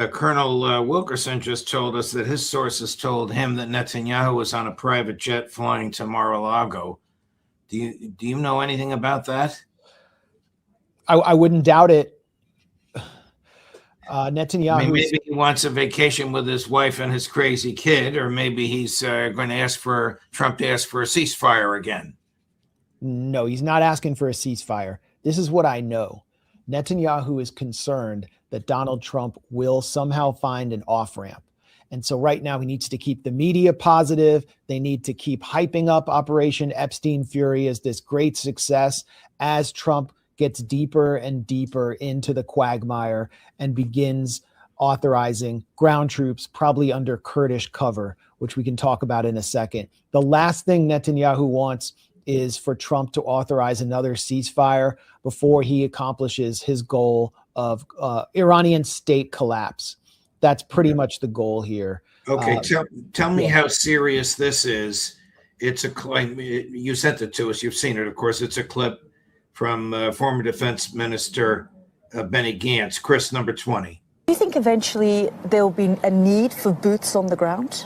Colonel Wilkerson just told us that his sources told him that Netanyahu was on a private jet flying to Mar-a-Lago. Do you know anything about that? I wouldn't doubt it. Netanyahu. I mean, maybe he wants a vacation with his wife and his crazy kid, or maybe he's going to ask for Trump to ask for a ceasefire again. No, he's not asking for a ceasefire. This is what I know. Netanyahu is concerned that Donald Trump will somehow find an off-ramp. And so right now he needs to keep the media positive. They need to keep hyping up Operation Epstein Fury as this great success as Trump gets deeper and deeper into the quagmire and begins authorizing ground troops, probably under Kurdish cover, which we can talk about in a second. The last thing Netanyahu wants is for Trump to authorize another ceasefire before he accomplishes his goal of Iranian state collapse. That's pretty much the goal here. Okay, tell me how serious this is. It's a claim. You sent it to us. You've seen it, of course. It's a clip from former Defense Minister Benny Gantz, Chris, number 20. Do you think eventually there will be a need for boots on the ground?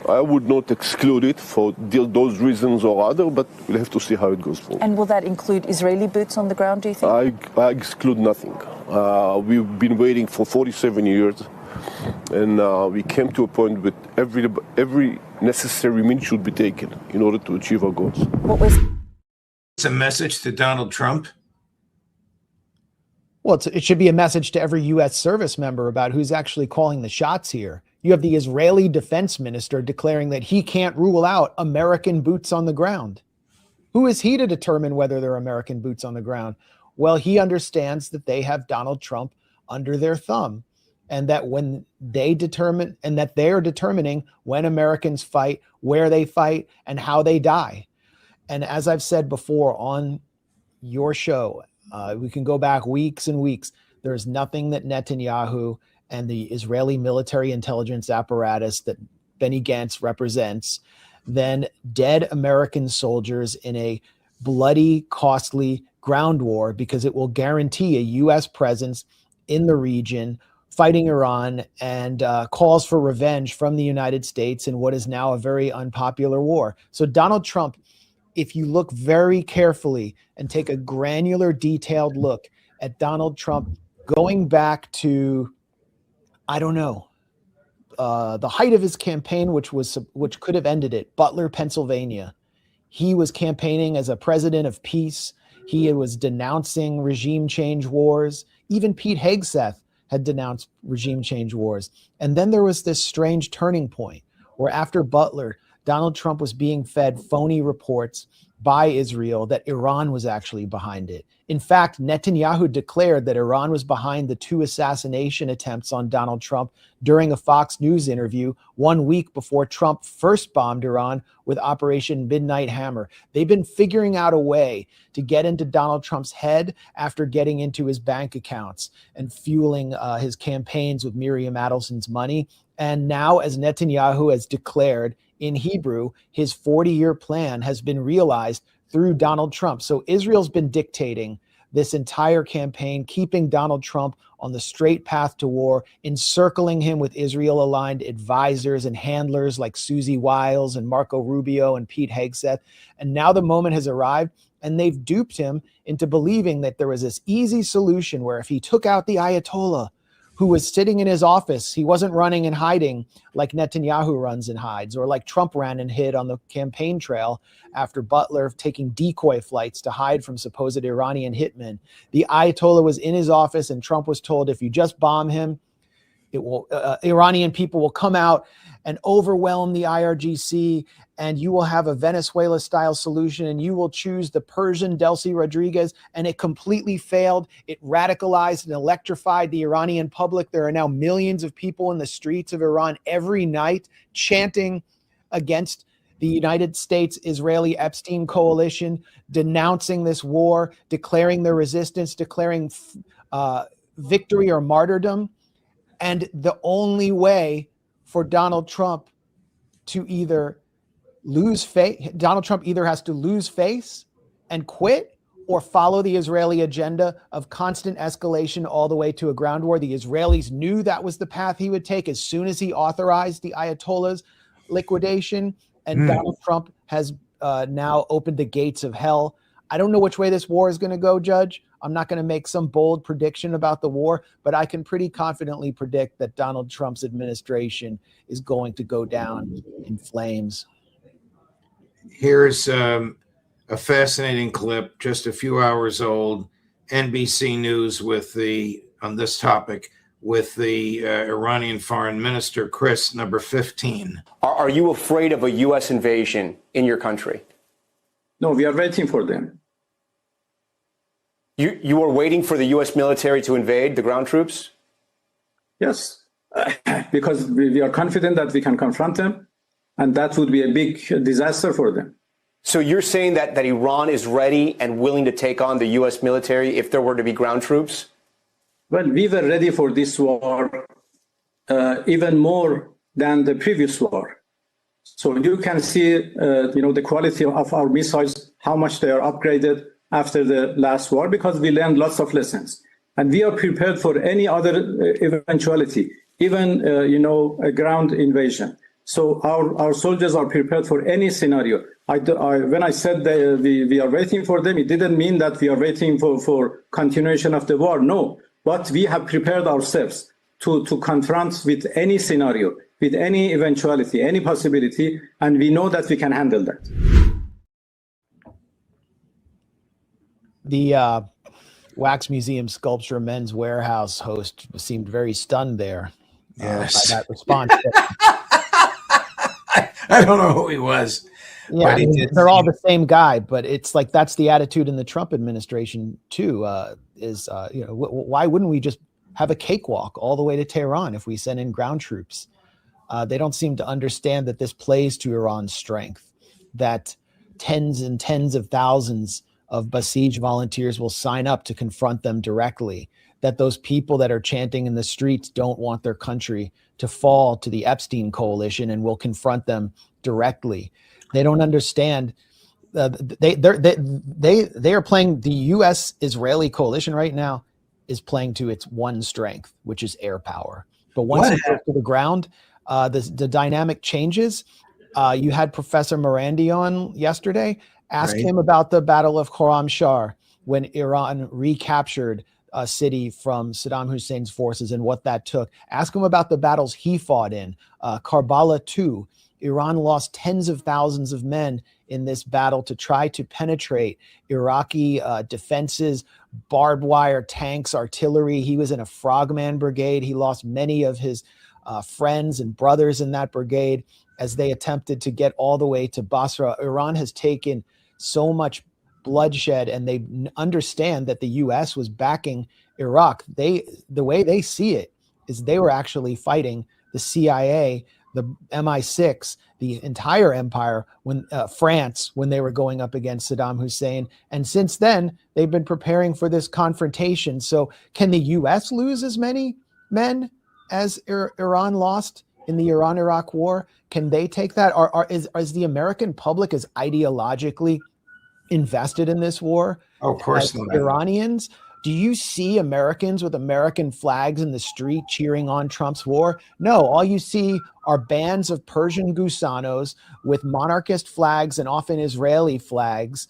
I would not exclude it for those reasons or other, but we'll have to see how it goes forward. And will that include Israeli boots on the ground, do you think? I exclude nothing. We've been waiting for 47 years, and we came to a point with every necessary means should be taken in order to achieve our goals. What was... It's a message to Donald Trump? Well, it should be a message to every U.S. service member about who's actually calling the shots here. You have the Israeli defense minister declaring that he can't rule out American boots on the ground. Who is he to determine whether they're American boots on the ground? Well, he understands that they have Donald Trump under their thumb, and that when they determine, and that they're determining when Americans fight, where they fight, and how they die. And as I've said before on your show, we can go back weeks and weeks. There's nothing that Netanyahu and the Israeli military intelligence apparatus that Benny Gantz represents than dead American soldiers in a bloody, costly ground war, because it will guarantee a U.S. presence in the region fighting Iran, and calls for revenge from the United States in what is now a very unpopular war. So Donald Trump, if you look very carefully and take a granular, detailed look at Donald Trump going back to, I don't know, the height of his campaign, which could have ended it, Butler, Pennsylvania. He was campaigning as a president of peace. He was denouncing regime change wars. Even Pete Hegseth had denounced regime change wars. And then there was this strange turning point where after Butler, Donald Trump was being fed phony reports by Israel that Iran was actually behind it. In fact, Netanyahu declared that Iran was behind the 2 assassination attempts on Donald Trump during a Fox News interview 1 week before Trump first bombed Iran with Operation Midnight Hammer. They've been figuring out a way to get into Donald Trump's head after getting into his bank accounts and fueling his campaigns with Miriam Adelson's money. And now, as Netanyahu has declared in Hebrew, his 40-year plan has been realized through Donald Trump. So Israel's been dictating this entire campaign, keeping Donald Trump on the straight path to war, encircling him with Israel-aligned advisors and handlers like Susie Wiles and Marco Rubio and Pete Hegseth. And now the moment has arrived, and they've duped him into believing that there was this easy solution where if he took out the Ayatollah, who was sitting in his office, he wasn't running and hiding like Netanyahu runs and hides, or like Trump ran and hid on the campaign trail after Butler taking decoy flights to hide from supposed Iranian hitmen. The Ayatollah was in his office, and Trump was told, if you just bomb him, it will Iranian people will come out and overwhelm the IRGC, and you will have a Venezuela-style solution, and you will choose the Persian Delcy Rodriguez. And it completely failed. It radicalized and electrified the Iranian public. There are now millions of people in the streets of Iran every night chanting against the United States-Israeli Epstein coalition, denouncing this war, declaring their resistance, declaring victory or martyrdom. And the only way for Donald Trump to either lose face, Donald Trump either has to lose face and quit, or follow the Israeli agenda of constant escalation all the way to a ground war. The Israelis knew that was the path he would take as soon as he authorized the Ayatollah's liquidation. And Donald Trump has now opened the gates of hell. I don't know which way this war is going to go, Judge. I'm not going to make some bold prediction about the war, but I can pretty confidently predict that Donald Trump's administration is going to go down in flames. Here's a fascinating clip, just a few hours old, NBC News on this topic with the Iranian foreign minister, Chris, number 15. Are you afraid of a U.S. invasion in your country? No, we are waiting for them. You are waiting for the U.S. military to invade, the ground troops? Yes, because we are confident that we can confront them, and that would be a big disaster for them. So you're saying that Iran is ready and willing to take on the U.S. military if there were to be ground troops? Well, we were ready for this war even more than the previous war. So you can see, the quality of our missiles, how much they are upgraded after the last war, because we learned lots of lessons. And we are prepared for any other eventuality, even, a ground invasion. So our soldiers are prepared for any scenario. When I said that we are waiting for them, it didn't mean that we are waiting for continuation of the war. No, but we have prepared ourselves to confront with any scenario, with any eventuality, any possibility, and we know that we can handle that. The Wax Museum Sculpture Men's Warehouse host seemed very stunned there by that response. I don't know who he was. Yeah, I mean, they're all the same guy, but it's like that's the attitude in the Trump administration too. Why wouldn't we just have a cakewalk all the way to Tehran if we send in ground troops? They don't seem to understand that this plays to Iran's strength, that tens and tens of thousands of Basij volunteers will sign up to confront them directly, that those people that are chanting in the streets don't want their country to fall to the Epstein coalition and will confront them directly. They don't understand. They are playing, the U.S.-Israeli coalition right now is playing to its one strength, which is air power. But once it goes to the ground, the dynamic changes. You had Professor Morandi on yesterday. Ask him about the Battle of Khorramshahr when Iran recaptured a city from Saddam Hussein's forces and what that took. Ask him about the battles he fought in. Karbala 2. Iran lost tens of thousands of men in this battle to try to penetrate Iraqi defenses, barbed wire, tanks, artillery. He was in a Frogman brigade. He lost many of his friends and brothers in that brigade as they attempted to get all the way to Basra. Iran has taken so much bloodshed, and they understand that the U.S. was backing Iraq. The way they see it is they were actually fighting the CIA, the MI6, the entire empire, when France, when they were going up against Saddam Hussein. And since then, they've been preparing for this confrontation. So can the U.S. lose as many men as Iran lost in the Iran-Iraq war? Can they take that? Is the American public as ideologically invested in this war? Oh, of course not. Iranians? Do you see Americans with American flags in the street cheering on Trump's war? No, all you see are bands of Persian gusanos with monarchist flags and often Israeli flags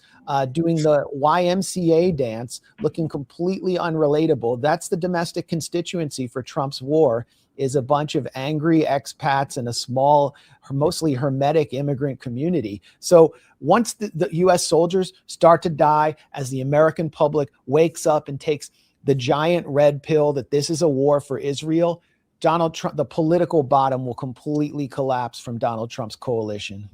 doing the YMCA dance, looking completely unrelatable. That's the domestic constituency for Trump's war, is a bunch of angry expats and a small, mostly hermetic immigrant community. So once the U.S. soldiers start to die, as the American public wakes up and takes the giant red pill that this is a war for Israel, Donald Trump, the political bottom will completely collapse from Donald Trump's coalition.